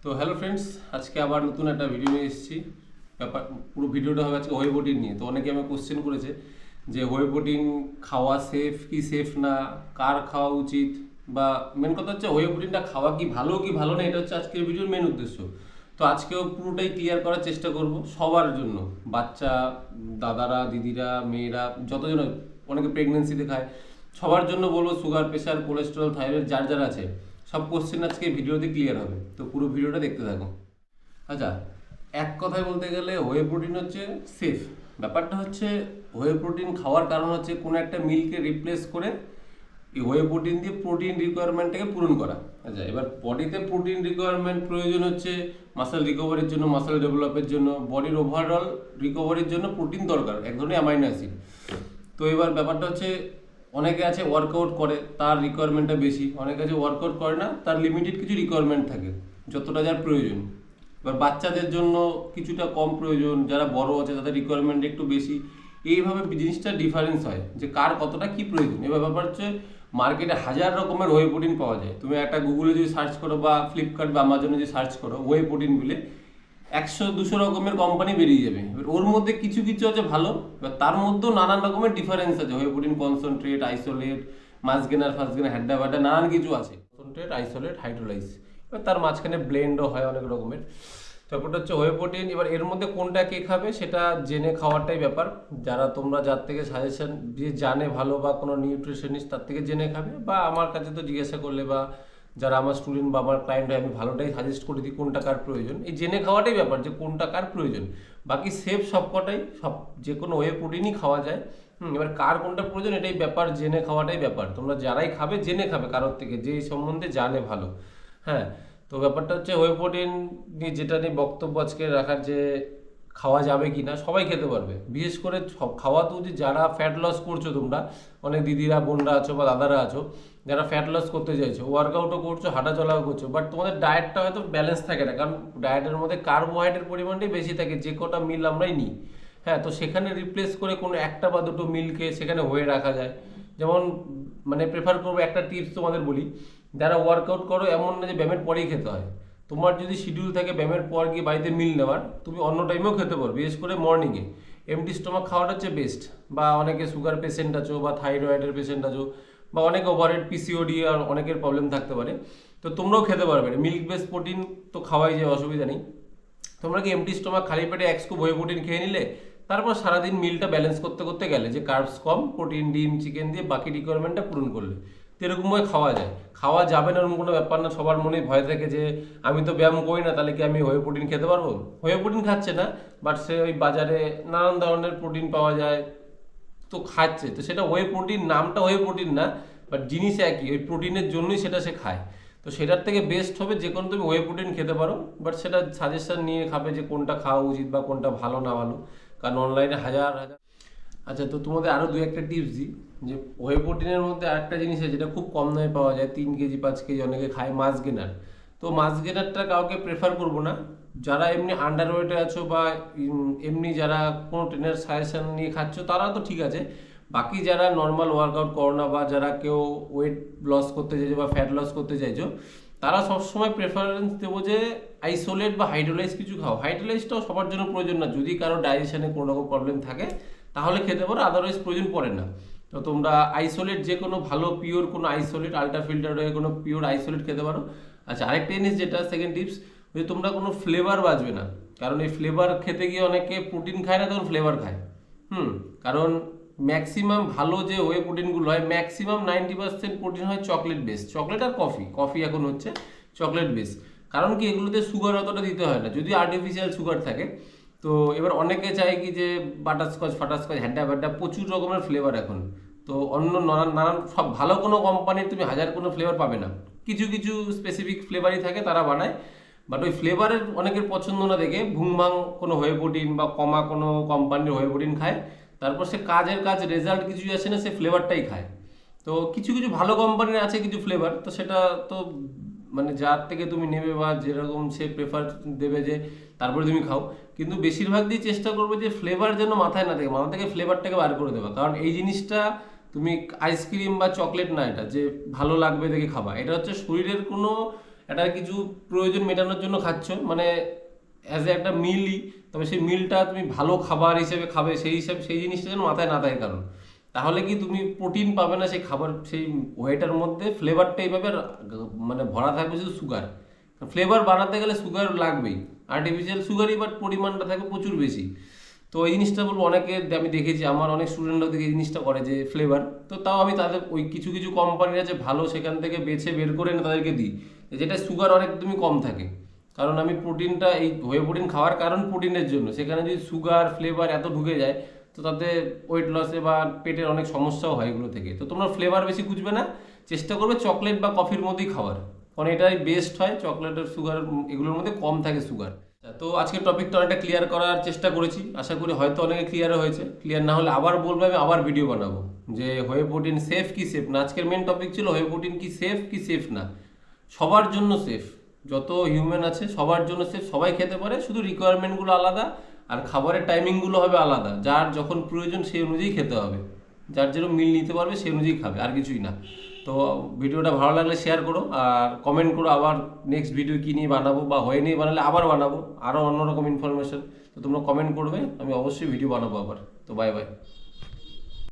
তো hello friends, আজকে আবার নতুন একটা ভিডিও নিয়ে এসেছি। ব্যাপার পুরো ভিডিওটা হবে আজকে হোয়ে প্রোটিন নিয়ে। তো অনেকে আমাকে কোশ্চেন করেছে যে হোয়ে প্রোটিন খাওয়া সেফ কি সেফ না, কার খাওয়া উচিত, বা মেন কথা হচ্ছে হোয়ে প্রোটিনটা খাওয়া কি ভালো না, এটা হচ্ছে আজকের ভিডিওর মেন উদ্দেশ্য। তো আজকেও পুরোটাই ক্লিয়ার করার চেষ্টা করব সবার জন্য, বাচ্চা, দাদারা, দিদিরা, মেয়েরা, যতজন, অনেকে প্রেগনেন্সিতে খায়, সবার জন্য বলবো। সুগার, প্রেশার, কোলেস্টেরল, থাইরয়েড যার যার আছে, সব কোশ্চেন আজকে ভিডিওতে ক্লিয়ার হবে। তো পুরো ভিডিওটা দেখতে থাকো। আচ্ছা, এক কথায় বলতে গেলে হোয়ে প্রোটিন হচ্ছে সেফ। ব্যাপারটা হচ্ছে হোয়ে প্রোটিন খাওয়ার কারণ হচ্ছে কোনো একটা মিল্ককে রিপ্লেস করে এই হোয়ে প্রোটিন দিয়ে প্রোটিন রিকোয়ারমেন্টটাকে পূরণ করা। আচ্ছা, এবার বডিতে প্রোটিন রিকোয়ারমেন্ট প্রয়োজন হচ্ছে মাসেল রিকভারির জন্য, মাসেল ডেভেলপের জন্য, বডির ওভারঅল রিকভারির জন্য প্রোটিন দরকার, এক ধরনের অ্যামাইনো অ্যাসিড। তো এবার ব্যাপারটা হচ্ছে অনেকে আছে ওয়ার্কআউট করে, তার রিকোয়ারমেন্টটা বেশি, অনেকে আছে ওয়ার্কআউট করে না, তার লিমিটেড কিছু রিকোয়ারমেন্ট থাকে, যতটা যার প্রয়োজন। এবার বাচ্চাদের জন্য কিছুটা কম প্রয়োজন, যারা বড় আছে তাদের রিকোয়ারমেন্ট একটু বেশি। এইভাবে জিনিসটা ডিফারেন্স হয় যে কার কতটা কি প্রয়োজন। এবার ব্যাপার হচ্ছে মার্কেটে হাজার রকমের ওয়ে প্রোটিন পাওয়া যায়। তুমি একটা গুগলে যদি সার্চ করো বা ফ্লিপকার্ট বা আমাজনে যদি সার্চ করো ওয়ে প্রোটিন বলে, 100-200 রকমের কোম্পানি বেরিয়ে যাবে। এবার ওর মধ্যে কিছু কিছু আছে ভালো, এবার তার মধ্যেও নানান রকমের ডিফারেন্স আছে। হোয়ে প্রোটিন কনসেন্ট্রেট, আইসোলেট, মাসগেনার, ফাসগেনার, হ্যাড্ডা বাড্ডা, নানান কিছু আছে। কনসেন্ট্রেট, আইসোলেট, হাইড্রোলাইজ, এবার তার মাঝখানে ব্লেন্ডও হয় অনেক রকমের। ব্যাপারটা হচ্ছে হোয়ে প্রোটিন, এবার এর মধ্যে কোনটা কে খাবে সেটা জেনে খাওয়াটাই ব্যাপার। যারা তোমরা যার থেকে সাজেশন যে জানে ভালো বা কোনো নিউট্রিশনিস্ট, তার থেকে জেনে খাবে, বা আমার কাছে তো জিজ্ঞাসা করলে, বা যারা আমার স্টুডেন্ট বা আমার ক্লায়েন্ট হয়, আমি ভালোটাই সাজেস্ট করে দিই কোনটা কার প্রয়োজন। এই জেনে খাওয়াটাই ব্যাপার যে কোনটা কার প্রয়োজন। বাকি সেফ সবকটাই, সব যে কোনো ওয়ে প্রোটিনই খাওয়া যায়। এবার কার কোনটা প্রয়োজন এটাই ব্যাপার, জেনে খাওয়াটাই ব্যাপার। তোমরা যারাই খাবে জেনে খাবে কারোর থেকে, যে এই সম্বন্ধে জানে ভালো। হ্যাঁ, তো ব্যাপারটা হচ্ছে হোয়ে প্রোটিন নিয়ে যেটা নিয়ে বক্তব্য আজকে রাখার, যে খাওয়া যাবে কি না, সবাই খেতে পারবে। বিশেষ করে সব খাওয়া তো উচিত যারা ফ্যাট লস করছো। তোমরা অনেক দিদিরা, বোনরা আছো বা দাদারা আছো যারা ফ্যাট লস করতে চাইছো, ওয়ার্কআউটও করছো, হাঁটা চলাও করছো, বাট তোমাদের ডায়েটটা হয়তো ব্যালেন্স থাকে না, কারণ ডায়েটের মধ্যে কার্বোহাইড্রেটের পরিমাণটাই বেশি থাকে, যে কটা মিল আমরাই নিই। হ্যাঁ, তো সেখানে রিপ্লেস করে কোনো একটা বা দুটো মিলকে সেখানে হয়ে রাখা যায়। যেমন মানে প্রেফার করবো, একটা টিপস তোমাদের বলি, যারা ওয়ার্কআউট করো এমন না যে ব্যায়ামের পরেই খেতে হয়। তোমার যদি শিডিউল থাকে ব্যায়ামের পর গিয়ে বাড়িতে মিল নেওয়ার, তুমি অন্য টাইমেও খেতে পারো, বিশেষ করে মর্নিংয়ে। এমটি স্টমাক খাওয়াটা হচ্ছে বেস্ট। বা অনেকে সুগার পেশেন্ট আছো, বা থাইরয়েডের পেশেন্ট আছো, বা অনেক ওভারহেড, পিসিওডি আর অনেকের প্রবলেম থাকতে পারে, তো তোমরাও খেতে পারবে। মিল্ক বেস প্রোটিন তো খাওয়াই যায়, অসুবিধা নেই। তোমরা কি এমটি স্টমাক খালি পেটে এক স্কুপ হোয়ে প্রোটিন খেয়ে নিলে, তারপর সারাদিন মিলটা ব্যালেন্স করতে করতে গেলে, যে কার্বস কম, প্রোটিন, ডিম, চিকেন দিয়ে বাকি রিকোয়ারমেন্টটা পূরণ করলে, তো এরকমভাবে খাওয়া যায়। খাওয়া যাবে না এরকম কোনো ব্যাপার না। সবার মনে ভয় থাকে যে আমি তো ব্যায়াম করি না, তাহলে কি আমি হোয়ে প্রোটিন খেতে পারবো? হোয়ে প্রোটিন খাচ্ছে না, বাট সে ওই বাজারে নানান ধরনের প্রোটিন পাওয়া যায়, তো খাচ্ছে। তো সেটা ওয়ে প্রোটিন, নামটা ওয়ে প্রোটিন না, বাট জিনিস একই, ওই প্রোটিনের জন্যই সেটা সে খায়। তো সেটার থেকে বেস্ট হবে যে কোনো তুমি ওয়ে প্রোটিন খেতে পারো, বাট সেটা সাজেশন নিয়ে খাবে যে কোনটা খাওয়া উচিত বা কোনটা ভালো না ভালো, কারণ অনলাইনে হাজার হাজার। আচ্ছা, তো তোমাদের আরও দু একটা টিপস দিই, যে ওয়ে প্রোটিনের মধ্যে আরেকটা জিনিস আছে যেটা খুব কম দামে পাওয়া যায়, 3 কেজি 5 কেজি অনেকে খায়, মাছ গেনার। তো মাছ গেনারটা কাউকে প্রেফার করবো না। যারা এমনি আন্ডার ওয়েটে আছো, বা এমনি যারা কোনো ট্রেনের সাজেশন নিয়ে খাচ্ছ, তারা তো ঠিক আছে। বাকি যারা নর্মাল ওয়ার্কআউট করো না, বা যারা কেউ ওয়েট লস করতে চাইছো বা ফ্যাট লস করতে চাইছো, তারা সবসময় প্রেফারেন্স দেবো যে আইসোলেট বা হাইড্রোলাইজ কিছু খাও। হাইড্রোলাইজটাও সবার জন্য প্রয়োজন না, যদি কারো ডাইজেশনে কোনো রকম প্রবলেম থাকে তাহলে খেতে পারো, আদারওয়াইজ প্রয়োজন পড়ে না। তো তোমরা আইসোলেট, যে কোনো ভালো পিওর কোনো আইসোলেট, আলট্রা ফিল্টার হয়ে কোনো পিওর আইসোলেট খেতে পারো। আচ্ছা, আরেকটা জিনিস যেটা সেকেন্ড টিপস, যে তোমরা কোনো ফ্লেভার বাজবে না, কারণ এই ফ্লেভার খেতে গিয়ে অনেকে প্রোটিন খায় না, তখন ফ্লেভার খায়। কারণ ম্যাক্সিমাম ভালো যে ওয়ে প্রোটিনগুলো হয়, ম্যাক্সিমাম 90% প্রোটিন হয় চকলেট বেস, চকলেট আর কফি। কফি এখন হচ্ছে চকলেট বেস। কারণ কি, এগুলোতে সুগার অতটা দিতে হয় না, যদি আর্টিফিশিয়াল সুগার থাকে। তো এবার অনেকে চায় কি যে বাটারস্কচ, ফাটারস্কচ, হ্যাড্ডা ব্যাড্ডা, প্রচুর রকমের ফ্লেভার এখন। তো অন্য নানান নানান সব ভালো কোনো কোম্পানির তুমি হাজার কোনো ফ্লেভার পাবে না, কিছু কিছু স্পেসিফিক ফ্লেভারই থাকে, তারা বানায়। বাট ওই ফ্লেভারের অনেকের পছন্দ না দেখে ভুংভাং কোনো হোয়ে প্রোটিন বা কমা কোনো কোম্পানির হোয়ে প্রোটিন খায়, তারপর সে কাজের কাজ, রেজাল্ট কিছুই আসে না, সে ফ্লেভারটাই খায়। তো কিছু কিছু ভালো কোম্পানির আছে কিছু ফ্লেভার, তো সেটা তো মানে যার থেকে তুমি নেবে বা যেরকম সে প্রেফার দেবে, যে তারপরে তুমি খাও। কিন্তু বেশিরভাগ দিয়ে চেষ্টা করবে যে ফ্লেভার যেন মাথায় না থাকে, মাথা থেকে ফ্লেভারটাকে বার করে দেওয়া। কারণ এই জিনিসটা তুমি আইসক্রিম বা চকলেট না, এটা যে ভালো লাগবে দেখে খাবা, এটা হচ্ছে শরীরের কোনো একটা কিছু প্রয়োজন মেটানোর জন্য খাচ্ছ, মানে অ্যাজ এ একটা মিলই, তবে সেই মিলটা তুমি ভালো খাবার হিসেবে খাবে, সেই জিনিসটা যেন মাথায় না থাকে কারণ, তাহলে কি তুমি প্রোটিন পাবে না সেই খাবার, সেই ওয়েটার মধ্যে ফ্লেভারটাই পাবে, আর মানে ভরা থাকবে শুধু সুগার। ফ্লেভার বানাতে গেলে সুগার লাগবেই, আর্টিফিশিয়াল সুগারই, বাট পরিমাণটা থাকবে প্রচুর বেশি। তো এই জিনিসটা বলবো, অনেকে আমি দেখেছি, আমার অনেক স্টুডেন্টরা দেখে এই জিনিসটা করে যে ফ্লেভার, তো তাও আমি তাদের ওই কিছু কিছু কোম্পানির আছে ভালো, সেখান থেকে বেছে বের করে এনে তাদেরকে দিই, যেটা সুগার একদমই কম থাকে। কারণ আমি প্রোটিনটা, এই হোয়ে প্রোটিন খাওয়ার কারণ প্রোটিনের জন্য, সেখানে যদি সুগার ফ্লেভার এত ঢুকে যায় তো তাতে ওয়েট লসে বা পেটের অনেক সমস্যাও হয় এগুলো থেকে। তো তোমরা ফ্লেভার বেশি খুঁজবে না, চেষ্টা করবে চকলেট বা কফির মধ্যেই খাওয়ার, কারণ এটাই বেস্ট হয়, চকলেটের সুগার এগুলোর মধ্যে কম থাকে সুগার। তো আজকের টপিকটা অনেকটা ক্লিয়ার করার চেষ্টা করেছি, আশা করি হয়তো অনেকে ক্লিয়ার হয়েছে। ক্লিয়ার না হলে আবার বলবো, আমি আবার ভিডিও বানাবো যে হোয়ে প্রোটিন সেফ কি সেফ না। আজকের মেন টপিক ছিল হোয়ে প্রোটিন কি সেফ না। সবার জন্য সেফ, যত হিউম্যান আছে সবার জন্য সেফ, সবাই খেতে পারে, শুধু রিকোয়ারমেন্টগুলো আলাদা আর খাবারের টাইমিংগুলো হবে আলাদা, যার যখন প্রয়োজন সেই অনুযায়ী খেতে হবে, যার যেরকম মিল নিতে পারবে সেই অনুযায়ী খাবে, আর কিছুই না। তো ভিডিওটা ভালো লাগলে শেয়ার করো আর কমেন্ট করো আবার নেক্সট ভিডিও কী নিয়ে বানাবো, বা হয়ে নিয়ে বানালে আবার বানাবো আরও অন্যরকম ইনফরমেশন। তো তোমরা কমেন্ট করবে, আমি অবশ্যই ভিডিও বানাবো আবার। তো বাই বাই।